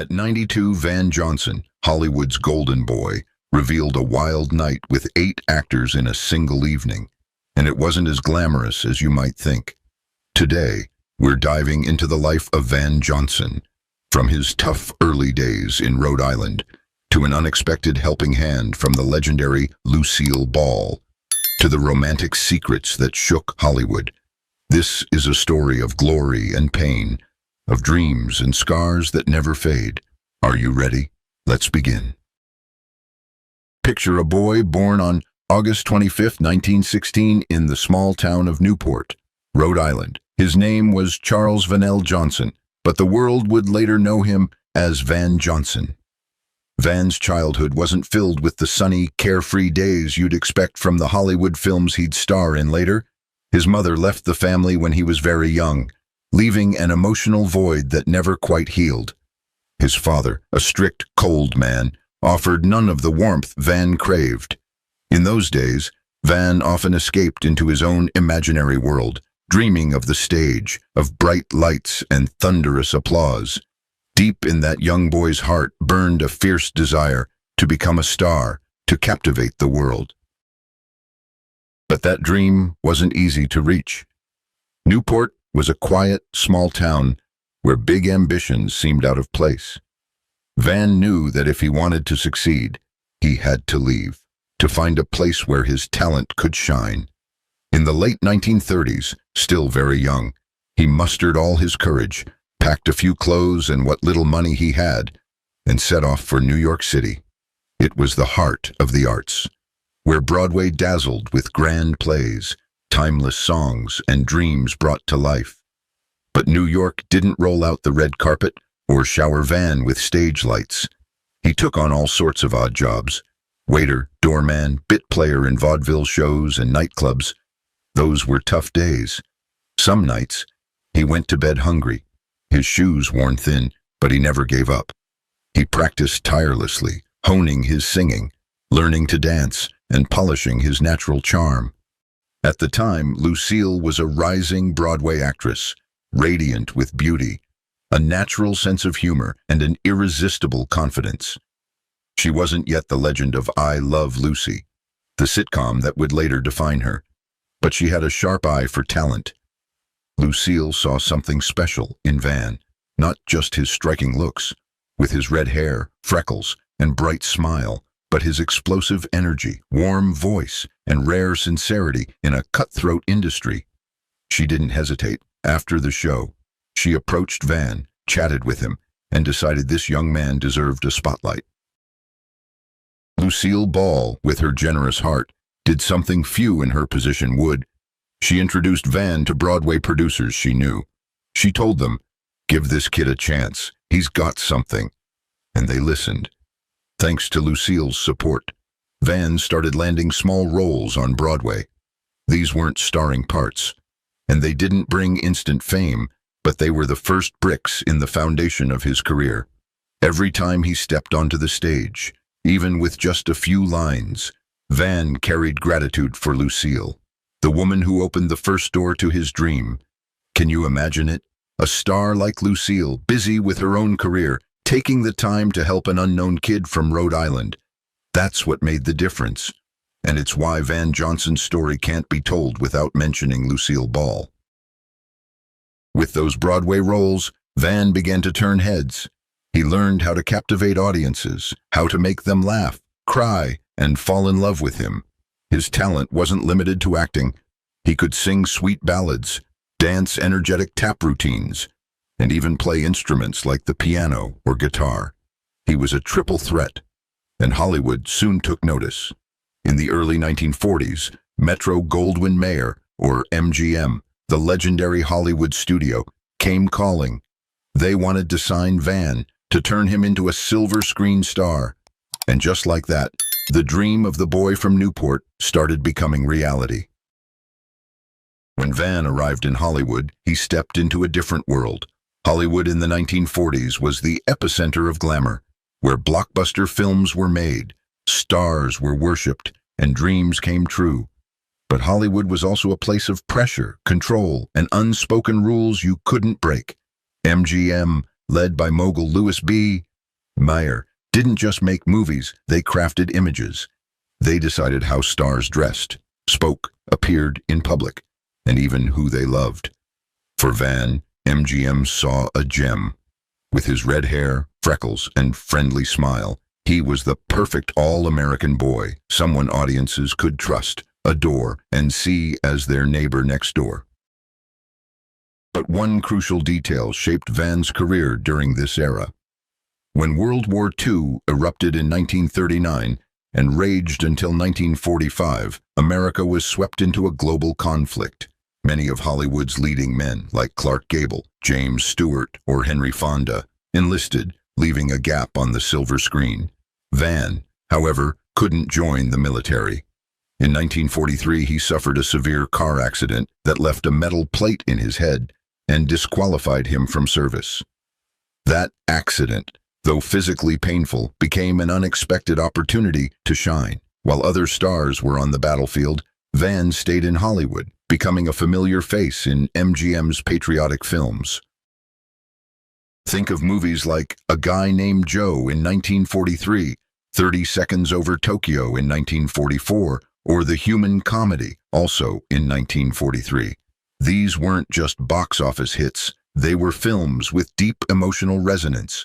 At 92, Van Johnson, Hollywood's golden boy, revealed a wild night with 8 actors in a single evening. And it wasn't as glamorous as you might think. Today, we're diving into the life of Van Johnson, from his tough early days in Rhode Island to an unexpected helping hand from the legendary Lucille Ball, to the romantic secrets that shook Hollywood. This is a story of glory and pain, of dreams and scars that never fade. Are you ready? Let's begin. Picture a boy born on August 25, 1916 in the small town of Newport, Rhode Island. His name was Charles Vanell Johnson, but the world would later know him as Van Johnson. Van's childhood wasn't filled with the sunny, carefree days you'd expect from the Hollywood films he'd star in later. His mother left the family when he was very young, leaving an emotional void that never quite healed. His father, a strict, cold man, offered none of the warmth Van craved. In those days, Van often escaped into his own imaginary world, dreaming of the stage, of bright lights and thunderous applause. Deep in that young boy's heart burned a fierce desire to become a star, to captivate the world. But that dream wasn't easy to reach. Newport was a quiet, small town where big ambitions seemed out of place. Van knew that if he wanted to succeed, he had to leave, to find a place where his talent could shine. In the late 1930s, still very young, he mustered all his courage, packed a few clothes and what little money he had, and set off for New York City. It was the heart of the arts, where Broadway dazzled with grand plays, timeless songs, and dreams brought to life. But New York didn't roll out the red carpet or shower Van with stage lights. He took on all sorts of odd jobs: waiter, doorman, bit player in vaudeville shows and nightclubs. Those were tough days. Some nights, he went to bed hungry, his shoes worn thin, but he never gave up. He practiced tirelessly, honing his singing, learning to dance, and polishing his natural charm. At the time, Lucille was a rising Broadway actress, radiant with beauty, a natural sense of humor, and an irresistible confidence. She wasn't yet the legend of I Love Lucy, the sitcom that would later define her, but she had a sharp eye for talent. Lucille saw something special in Van, not just his striking looks, with his red hair, freckles, and bright smile, but his explosive energy, warm voice, and rare sincerity in a cutthroat industry. She didn't hesitate. After the show, she approached Van, chatted with him, and decided this young man deserved a spotlight. Lucille Ball, with her generous heart, did something few in her position would. She introduced Van to Broadway producers she knew. She told them, "Give this kid a chance. He's got something." And they listened. Thanks to Lucille's support, Van started landing small roles on Broadway. These weren't starring parts, and they didn't bring instant fame, but they were the first bricks in the foundation of his career. Every time he stepped onto the stage, even with just a few lines, Van carried gratitude for Lucille, the woman who opened the first door to his dream. Can you imagine it? A star like Lucille, busy with her own career, taking the time to help an unknown kid from Rhode Island. That's what made the difference. And it's why Van Johnson's story can't be told without mentioning Lucille Ball. With those Broadway roles, Van began to turn heads. He learned how to captivate audiences, how to make them laugh, cry, and fall in love with him. His talent wasn't limited to acting. He could sing sweet ballads, dance energetic tap routines, and even play instruments like the piano or guitar. He was a triple threat, and Hollywood soon took notice. In the early 1940s, Metro-Goldwyn-Mayer, or MGM, the legendary Hollywood studio, came calling. They wanted to sign Van, to turn him into a silver screen star. And just like that, the dream of the boy from Newport started becoming reality. When Van arrived in Hollywood, he stepped into a different world. Hollywood in the 1940s was the epicenter of glamour, where blockbuster films were made, stars were worshipped, and dreams came true. But Hollywood was also a place of pressure, control, and unspoken rules you couldn't break. MGM, led by mogul Louis B., Meyer didn't just make movies, they crafted images. They decided how stars dressed, spoke, appeared in public, and even who they loved. For Van, MGM saw a gem. With his red hair, freckles, and friendly smile, he was the perfect all-American boy, someone audiences could trust, adore, and see as their neighbor next door. But one crucial detail shaped Van's career during this era. When World War II erupted in 1939 and raged until 1945, America was swept into a global conflict. Many of Hollywood's leading men, like Clark Gable, James Stewart, or Henry Fonda, enlisted, leaving a gap on the silver screen. Van, however, couldn't join the military. In 1943, he suffered a severe car accident that left a metal plate in his head and disqualified him from service. That accident, though physically painful, became an unexpected opportunity to shine. While other stars were on the battlefield, Van stayed in Hollywood, becoming a familiar face in MGM's patriotic films. Think of movies like A Guy Named Joe in 1943, 30 Seconds Over Tokyo in 1944, or The Human Comedy, also in 1943. These weren't just box office hits, they were films with deep emotional resonance.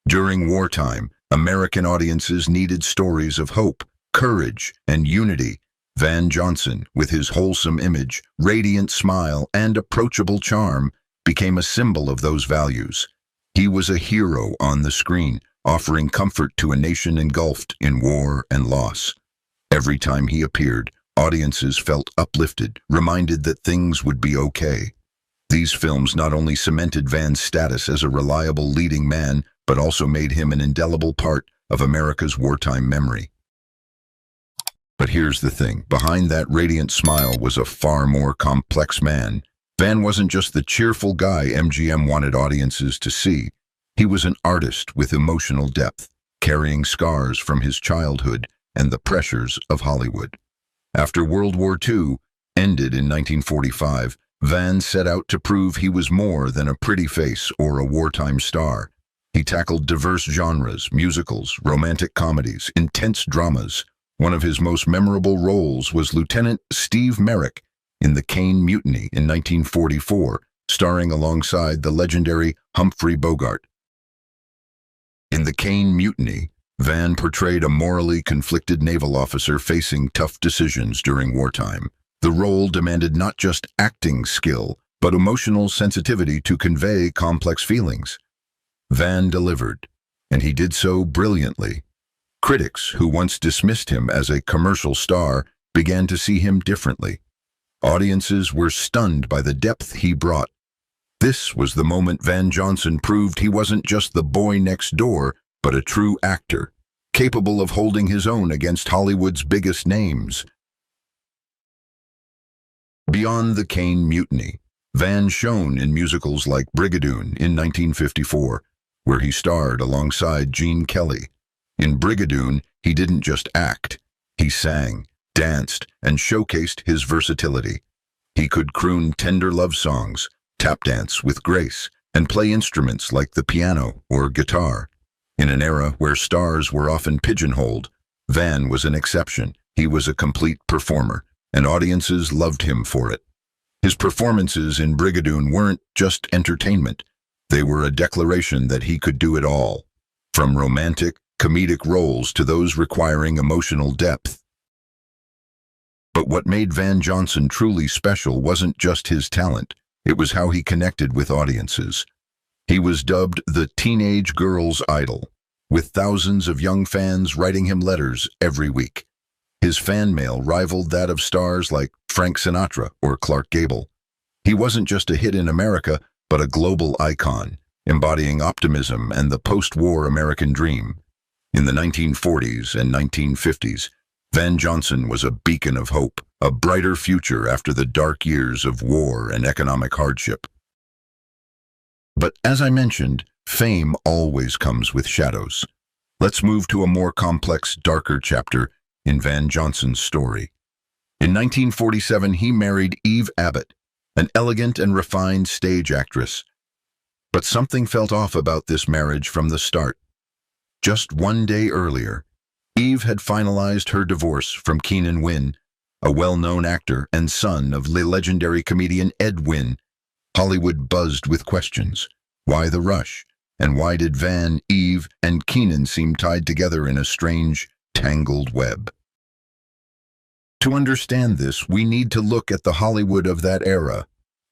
During wartime, American audiences needed stories of hope, courage, and unity. Van Johnson, with his wholesome image, radiant smile, and approachable charm, became a symbol of those values. He was a hero on the screen, offering comfort to a nation engulfed in war and loss. Every time he appeared, audiences felt uplifted, reminded that things would be okay. These films not only cemented Van's status as a reliable leading man, but also made him an indelible part of America's wartime memory. But here's the thing, behind that radiant smile was a far more complex man. Van wasn't just the cheerful guy MGM wanted audiences to see. He was an artist with emotional depth, carrying scars from his childhood and the pressures of Hollywood. After World War II ended in 1945, Van set out to prove he was more than a pretty face or a wartime star. He tackled diverse genres, musicals, romantic comedies, intense dramas. One of his most memorable roles was Lieutenant Steve Merrick in The Caine Mutiny in 1944, starring alongside the legendary Humphrey Bogart. In The Caine Mutiny, Van portrayed a morally conflicted naval officer facing tough decisions during wartime. The role demanded not just acting skill, but emotional sensitivity to convey complex feelings. Van delivered, and he did so brilliantly. Critics, who once dismissed him as a commercial star, began to see him differently. Audiences were stunned by the depth he brought. This was the moment Van Johnson proved he wasn't just the boy next door, but a true actor, capable of holding his own against Hollywood's biggest names. Beyond The Caine Mutiny, Van shone in musicals like Brigadoon in 1954, where he starred alongside Gene Kelly. In Brigadoon, he didn't just act, he sang, danced, and showcased his versatility. He could croon tender love songs, tap dance with grace, and play instruments like the piano or guitar. In an era where stars were often pigeonholed, Van was an exception. He was a complete performer, and audiences loved him for it. His performances in Brigadoon weren't just entertainment. They were a declaration that he could do it all, from romantic, comedic roles to those requiring emotional depth. But what made Van Johnson truly special wasn't just his talent, it was how he connected with audiences. He was dubbed the teenage girl's idol, with thousands of young fans writing him letters every week. His fan mail rivaled that of stars like Frank Sinatra or Clark Gable. He wasn't just a hit in America, but a global icon, embodying optimism and the post-war American dream. In the 1940s and 1950s, Van Johnson was a beacon of hope, a brighter future after the dark years of war and economic hardship. But as I mentioned, fame always comes with shadows. Let's move to a more complex, darker chapter in Van Johnson's story. In 1947, he married Eve Abbott, an elegant and refined stage actress. But something felt off about this marriage from the start. Just one day earlier, Eve had finalized her divorce from Keenan Wynn, a well-known actor and son of the legendary comedian Ed Wynn. Hollywood buzzed with questions. Why the rush? And why did Van, Eve, and Keenan seem tied together in a strange, tangled web? To understand this, we need to look at the Hollywood of that era.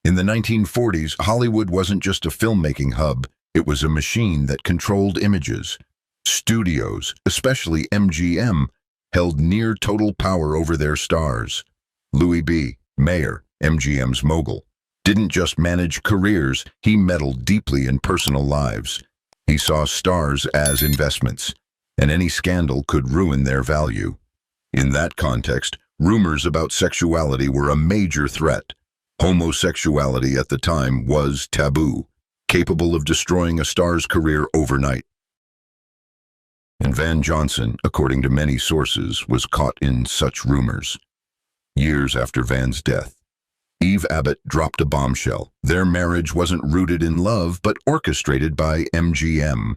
In the 1940s, Hollywood wasn't just a filmmaking hub, it was a machine that controlled images. Studios, especially MGM, held near total power over their stars. Louis B. Mayer, MGM's mogul, didn't just manage careers, he meddled deeply in personal lives. He saw stars as investments, and any scandal could ruin their value. In that context, rumors about sexuality were a major threat. Homosexuality at the time was taboo, capable of destroying a star's career overnight. And Van Johnson, according to many sources, was caught in such rumors. Years after Van's death, Eve Abbott dropped a bombshell. Their marriage wasn't rooted in love, but orchestrated by MGM.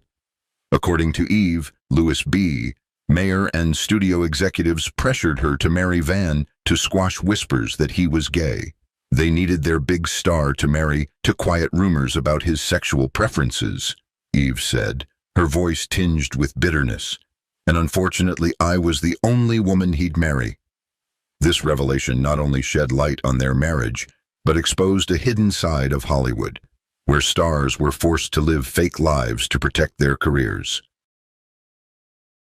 According to Eve, Louis B. Mayer and studio executives pressured her to marry Van to squash whispers that he was gay. They needed their big star to marry to quiet rumors about his sexual preferences, Eve said, her voice tinged with bitterness. And unfortunately, I was the only woman he'd marry. This revelation not only shed light on their marriage, but exposed a hidden side of Hollywood, where stars were forced to live fake lives to protect their careers.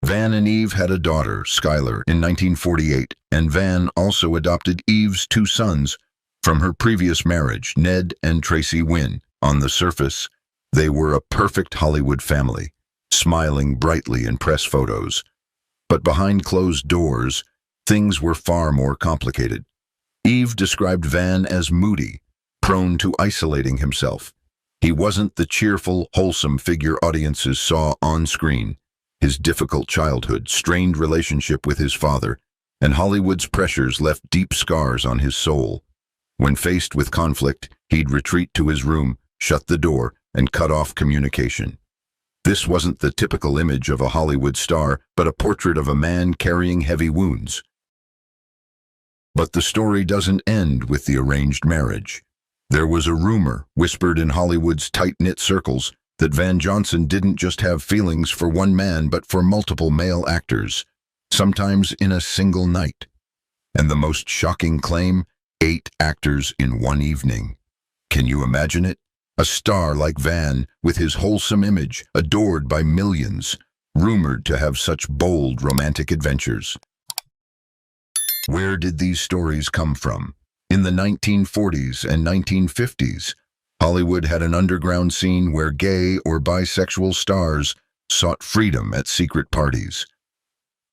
Van and Eve had a daughter, Skylar, in 1948, and Van also adopted Eve's two sons from her previous marriage, Ned and Tracy Wynn. On the surface, they were a perfect Hollywood family, smiling brightly in press photos. But behind closed doors, things were far more complicated. Eve described Van as moody, prone to isolating himself. He wasn't the cheerful, wholesome figure audiences saw on screen. His difficult childhood, strained relationship with his father, and Hollywood's pressures left deep scars on his soul. When faced with conflict, he'd retreat to his room, shut the door, and cut off communication. This wasn't the typical image of a Hollywood star, but a portrait of a man carrying heavy wounds. But the story doesn't end with the arranged marriage. There was a rumor, whispered in Hollywood's tight-knit circles, that Van Johnson didn't just have feelings for one man but for multiple male actors, sometimes in a single night. And the most shocking claim, 8 actors in one evening. Can you imagine it? A star like Van, with his wholesome image, adored by millions, rumored to have such bold romantic adventures. Where did these stories come from? In the 1940s and 1950s, Hollywood had an underground scene where gay or bisexual stars sought freedom at secret parties.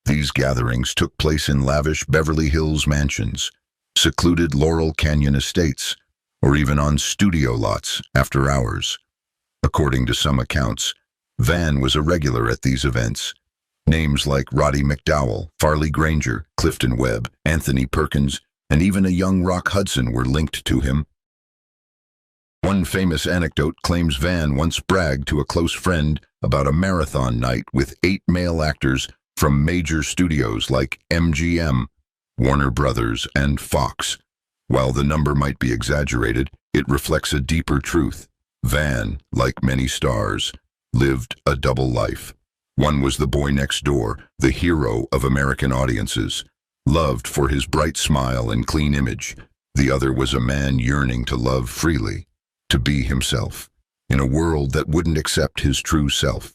These gatherings took place in lavish Beverly Hills mansions, secluded Laurel Canyon estates, or even on studio lots after hours. According to some accounts, Van was a regular at these events. Names like Roddy McDowall, Farley Granger, Clifton Webb, Anthony Perkins, and even a young Rock Hudson were linked to him. One famous anecdote claims Van once bragged to a close friend about a marathon night with 8 male actors from major studios like MGM, Warner Brothers, and Fox. While the number might be exaggerated, it reflects a deeper truth. Van, like many stars, lived a double life. One was the boy next door, the hero of American audiences, loved for his bright smile and clean image. The other was a man yearning to love freely, to be himself, in a world that wouldn't accept his true self.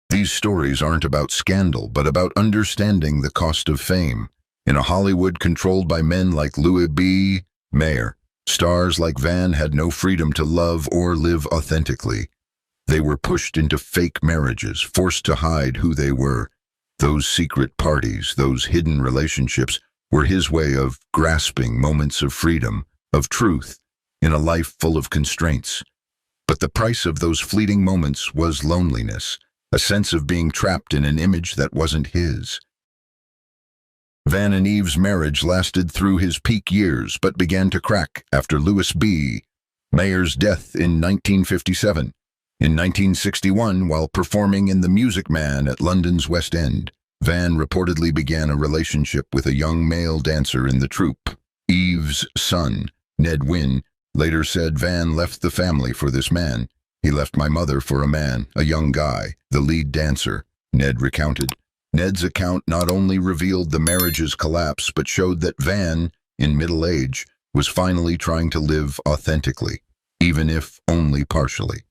These stories aren't about scandal, but about understanding the cost of fame. In a Hollywood controlled by men like Louis B. Mayer, stars like Van had no freedom to love or live authentically. They were pushed into fake marriages, forced to hide who they were. Those secret parties, those hidden relationships, were his way of grasping moments of freedom, of truth, in a life full of constraints. But the price of those fleeting moments was loneliness, a sense of being trapped in an image that wasn't his. Van and Eve's marriage lasted through his peak years, but began to crack after Louis B. Mayer's death in 1957. In 1961, while performing in The Music Man at London's West End, Van reportedly began a relationship with a young male dancer in the troupe. Eve's son, Ned Wynn, later said Van left the family for this man. "He left my mother for a man, a young guy, the lead dancer," Ned recounted. Ned's account not only revealed the marriage's collapse, but showed that Van, in middle age, was finally trying to live authentically, even if only partially.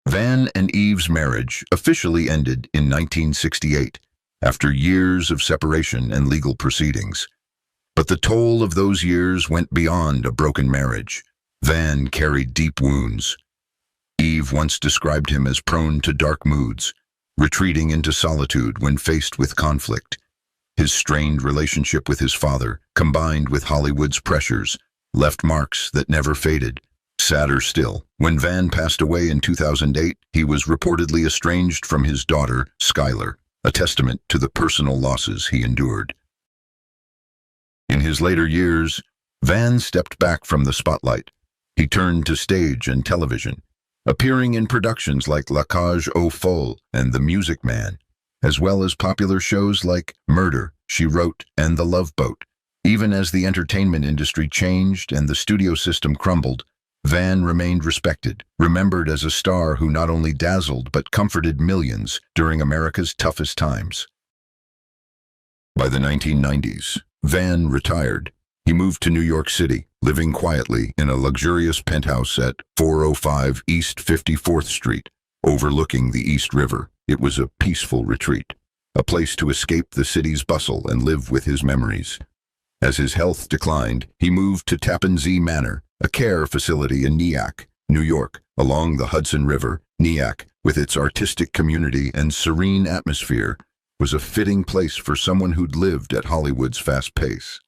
Van and Eve's marriage officially ended in 1968, after years of separation and legal proceedings. But the toll of those years went beyond a broken marriage. Van carried deep wounds. Eve once described him as prone to dark moods, retreating into solitude when faced with conflict. His strained relationship with his father, combined with Hollywood's pressures, left marks that never faded. Sadder still, when Van passed away in 2008, he was reportedly estranged from his daughter, Skylar, a testament to the personal losses he endured. In his later years, Van stepped back from the spotlight. He turned to stage and television, appearing in productions like La Cage aux Folles and The Music Man, as well as popular shows like Murder, She Wrote, and The Love Boat. Even as the entertainment industry changed and the studio system crumbled, Van remained respected, remembered as a star who not only dazzled but comforted millions during America's toughest times. By the 1990s, Van retired. He moved to New York City, living quietly in a luxurious penthouse at 405 East 54th Street, overlooking the East River. It was a peaceful retreat, a place to escape the city's bustle and live with his memories. As his health declined, he moved to Tappan Zee Manor, a care facility in Nyack, New York, along the Hudson River. Nyack, with its artistic community and serene atmosphere, was a fitting place for someone who'd lived at Hollywood's fast pace.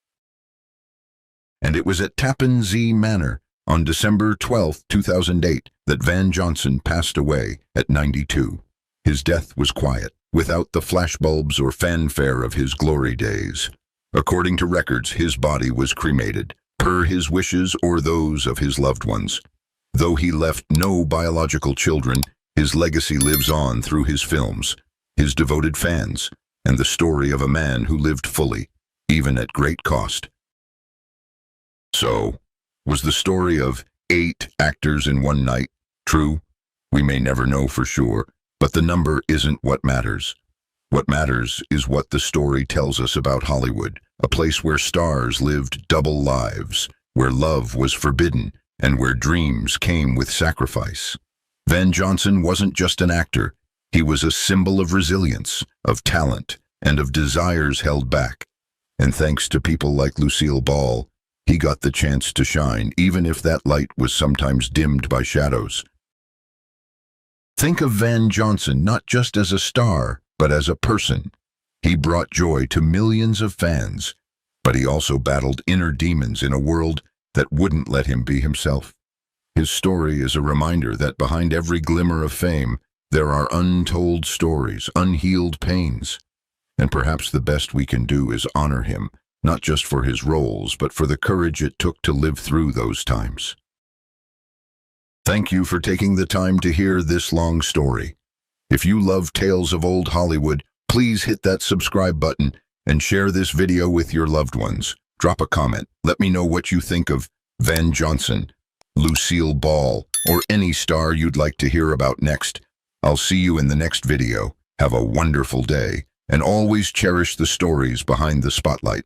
And it was at Tappan Zee Manor, on December 12, 2008, that Van Johnson passed away at 92. His death was quiet, without the flashbulbs or fanfare of his glory days. According to records, his body was cremated, per his wishes or those of his loved ones. Though he left no biological children, his legacy lives on through his films, his devoted fans, and the story of a man who lived fully, even at great cost. So, was the story of 8 actors in one night true? We may never know for sure, but the number isn't what matters. What matters is what the story tells us about Hollywood, a place where stars lived double lives, where love was forbidden, and where dreams came with sacrifice. Van Johnson wasn't just an actor. He was a symbol of resilience, of talent, and of desires held back. And thanks to people like Lucille Ball, he got the chance to shine, even if that light was sometimes dimmed by shadows. Think of Van Johnson not just as a star, but as a person. He brought joy to millions of fans, but he also battled inner demons in a world that wouldn't let him be himself. His story is a reminder that behind every glimmer of fame, there are untold stories, unhealed pains. And perhaps the best we can do is honor him, not just for his roles, but for the courage it took to live through those times. Thank you for taking the time to hear this long story. If you love tales of old Hollywood, please hit that subscribe button and share this video with your loved ones. Drop a comment. Let me know what you think of Van Johnson, Lucille Ball, or any star you'd like to hear about next. I'll see you in the next video. Have a wonderful day, and always cherish the stories behind the spotlight.